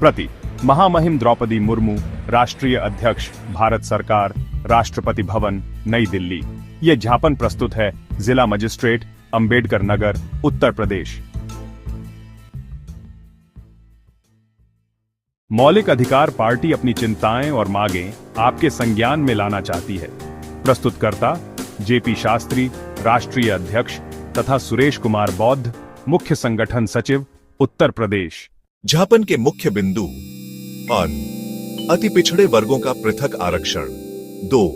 प्रति महामहिम द्रौपदी मुर्मू, राष्ट्रीय अध्यक्ष, भारत सरकार, राष्ट्रपति भवन, नई दिल्ली। ये ज्ञापन प्रस्तुत है जिला मजिस्ट्रेट, अंबेडकर नगर, उत्तर प्रदेश। मौलिक अधिकार पार्टी अपनी चिंताएं और मांगें आपके संज्ञान में लाना चाहती है। प्रस्तुतकर्ता जेपी शास्त्री, राष्ट्रीय अध्यक्ष, तथा सुरेश कुमार बौद्ध, मुख्य संगठन सचिव, उत्तर प्रदेश। ज्ञापन के मुख्य बिंदु: 1. अति पिछड़े वर्गों का पृथक आरक्षण। 2.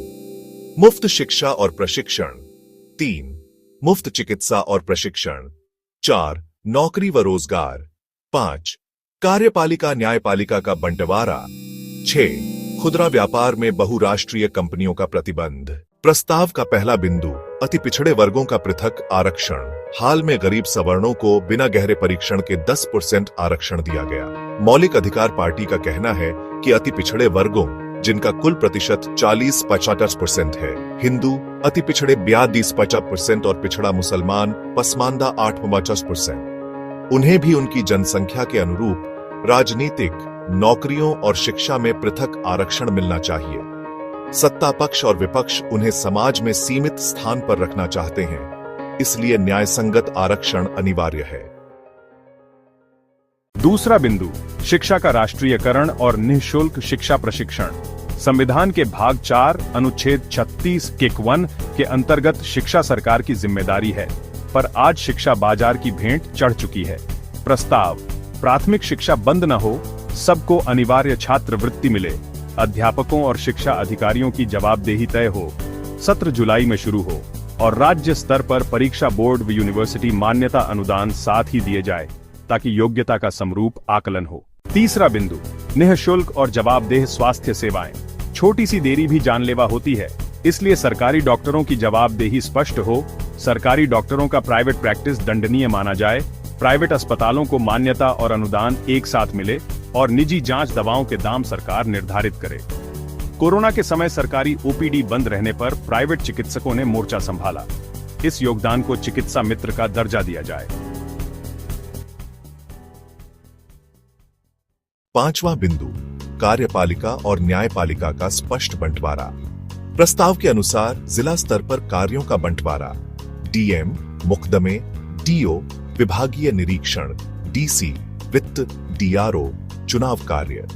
मुफ्त शिक्षा और प्रशिक्षण। 3. मुफ्त चिकित्सा और प्रशिक्षण। 4. नौकरी व रोजगार। 5. कार्यपालिका न्यायपालिका का बंटवारा। 6. खुदरा व्यापार में बहुराष्ट्रीय कंपनियों का प्रतिबंध। प्रस्ताव का पहला बिंदु: अति पिछड़े वर्गों का पृथक आरक्षण। हाल में गरीब सवर्णों को बिना गहरे परीक्षण के 10% आरक्षण दिया गया। मौलिक अधिकार पार्टी का कहना है कि अति पिछड़े वर्गों, जिनका कुल प्रतिशत 40-50% है, हिंदू अति पिछड़े 42-50% और पिछड़ा मुसलमान पसमानदा 8-50%, उन्हें भी उनकी जनसंख्या के अनुरूप राजनीतिक, नौकरियों और शिक्षा में पृथक आरक्षण मिलना चाहिए। सत्ता पक्ष और विपक्ष उन्हें समाज में सीमित स्थान पर रखना चाहते हैं, इसलिए न्यायसंगत आरक्षण अनिवार्य है। दूसरा बिंदु: शिक्षा का राष्ट्रीयकरण और निःशुल्क शिक्षा प्रशिक्षण। संविधान के भाग 4 अनुच्छेद 36 के 1 के अंतर्गत शिक्षा सरकार की जिम्मेदारी है, पर आज शिक्षा बाजार की भेंट चढ़ चुकी है। प्रस्ताव: प्राथमिक शिक्षा बंद न हो, सबको अनिवार्य छात्रवृत्ति मिले, अध्यापकों और शिक्षा अधिकारियों की जवाबदेही तय हो, सत्र जुलाई में शुरू हो और राज्य स्तर पर परीक्षा बोर्ड व यूनिवर्सिटी मान्यता अनुदान साथ ही दिए जाए, ताकि योग्यता का समरूप आकलन हो। तीसरा बिंदु: निःशुल्क और जवाबदेह स्वास्थ्य सेवाएं। छोटी सी देरी भी जानलेवा होती है, इसलिए सरकारी डॉक्टरों की जवाबदेही स्पष्ट हो, सरकारी डॉक्टरों का प्राइवेट प्रैक्टिस दंडनीय माना जाए, प्राइवेट अस्पतालों को मान्यता और अनुदान एक साथ मिले और निजी जांच दवाओं के दाम सरकार निर्धारित करे। कोरोना के समय सरकारी ओपीडी बंद रहने पर प्राइवेट चिकित्सकों ने मोर्चा संभाला। इस योगदान को चिकित्सा मित्र का दर्जा दिया जाए। 5वां बिंदु: कार्यपालिका और न्यायपालिका का स्पष्ट बंटवारा। प्रस्ताव के अनुसार जिला स्तर पर कार्यों का बंटवारा: डीएम मुकदमे, डीओ विभागीय निरीक्षण, डीसी वित्त, डीआरओ चुनाव कार्य।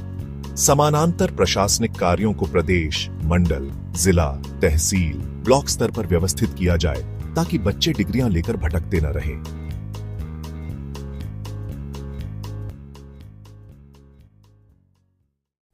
समानांतर प्रशासनिक कार्यों को प्रदेश, मंडल, जिला, तहसील, ब्लॉक स्तर पर व्यवस्थित किया जाए, ताकि बच्चे डिग्रियां लेकर भटकते न रहें।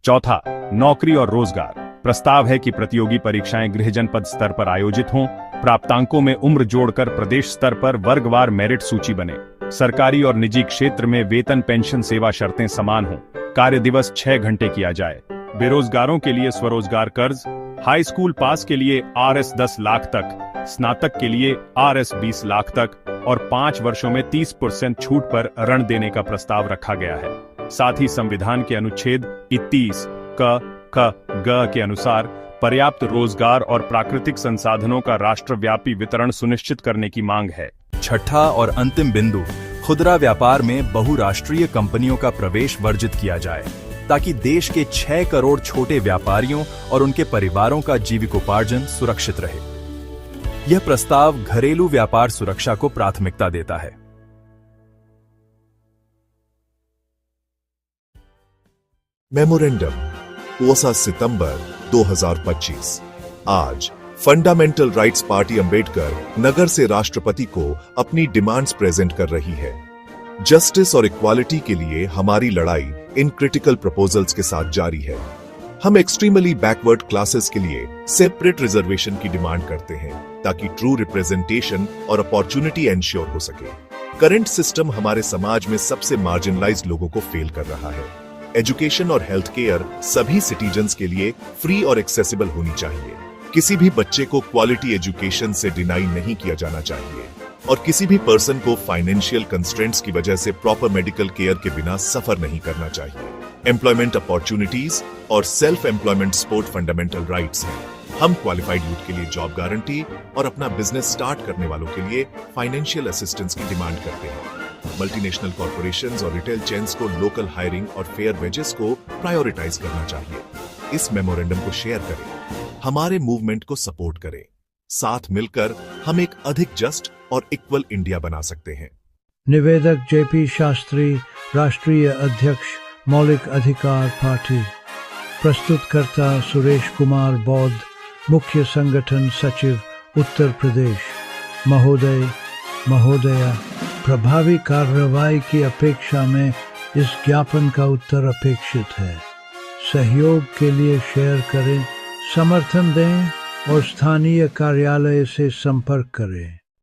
चौथा: नौकरी और रोजगार। प्रस्ताव है कि प्रतियोगी परीक्षाएं गृह जनपद स्तर पर आयोजित हों, प्राप्तांकों में उम्र जोड़कर प्रदेश स्तर पर वर्गवार मेरिट सूची बने, सरकारी और निजी क्षेत्र में वेतन पेंशन सेवा शर्तें समान हों, कार्य दिवस 6 घंटे किया जाए, बेरोजगारों के लिए स्वरोजगार कर्ज, हाई स्कूल पास के लिए RS 10 लाख तक, स्नातक के लिए RS 20 लाख तक और 5 वर्षों में 30% छूट पर ऋण देने का प्रस्ताव रखा गया है। साथ ही संविधान के अनुच्छेद 31 ग के अनुसार पर्याप्त रोजगार और प्राकृतिक संसाधनों का राष्ट्रव्यापी वितरण सुनिश्चित करने की मांग है। छठा और अंतिम बिंदु: खुदरा व्यापार में बहुराष्ट्रीय कंपनियों का प्रवेश वर्जित किया जाए, ताकि देश के 6 करोड़ छोटे व्यापारियों और उनके परिवारों का जीविकोपार्जन सुरक्षित रहे। यह प्रस्ताव घरेलू व्यापार सुरक्षा को प्राथमिकता देता है। मेमोरेंडम 2 सितंबर 2025। आज fundamental rights party Ambedkar Nagar से राष्ट्रपति को अपनी डिमांड्स प्रेजेंट कर रही है। जस्टिस और इक्वालिटी के लिए हमारी लड़ाई इन क्रिटिकल प्रपोजल्स के साथ जारी है। हम एक्सट्रीमली बैकवर्ड क्लासेस के लिए सेपरेट रिजर्वेशन की डिमांड करते हैं, ताकि ट्रू रिप्रेजेंटेशन और अपॉर्चुनिटी एंश्योर हो सके। करंट सिस्टम हमारे समाज में सबसे मार्जिनलाइज्ड लोगों को फेल कर रहा है। एजुकेशन और हेल्थ केयर सभी सिटीजन्स के लिए फ्री और एक्सेसिबल होनी चाहिए। किसी भी बच्चे को क्वालिटी एजुकेशन से डिनाई नहीं किया जाना चाहिए और किसी भी पर्सन को फाइनेंशियल कंस्ट्रेंट्स की वजह से प्रॉपर मेडिकल केयर के बिना सफर नहीं करना चाहिए। एम्प्लॉयमेंट अपॉर्चुनिटीज और self employment support fundamental rights हैं। हम क्वालिफाइड यूथ के लिए जॉब गारंटी और अपना बिजनेस स्टार्ट करने वालों के लिए फाइनेंशियल असिस्टेंस की डिमांड करते हैं। मल्टीनेशनल कॉर्पोरेशंस और रिटेल चेन्स को लोकल हायरिंग और फेयर वेजेस को प्रायोरिटाइज करना चाहिए। इस मेमोरेंडम को शेयर करें, हमारे मूवमेंट को सपोर्ट करें। साथ मिलकर हम एक अधिक जस्ट और इक्वल इंडिया बना सकते हैं। निवेदक जेपी शास्त्री, राष्ट्रीय अध्यक्ष मौलिक अधिकार पार्टी। प्रस्तुतकर्ता सुरेश कुमार बौद्ध, मुख्य संगठन सचिव, उत्तर प्रदेश। महोदय, महोदया, प्रभावी कार्रवाई की अपेक्षा में इस ज्ञापन का उत्तर अपेक्षित है। सहयोग के लिए शेयर करें, समर्थन दें और स्थानीय कार्यालय से संपर्क करें।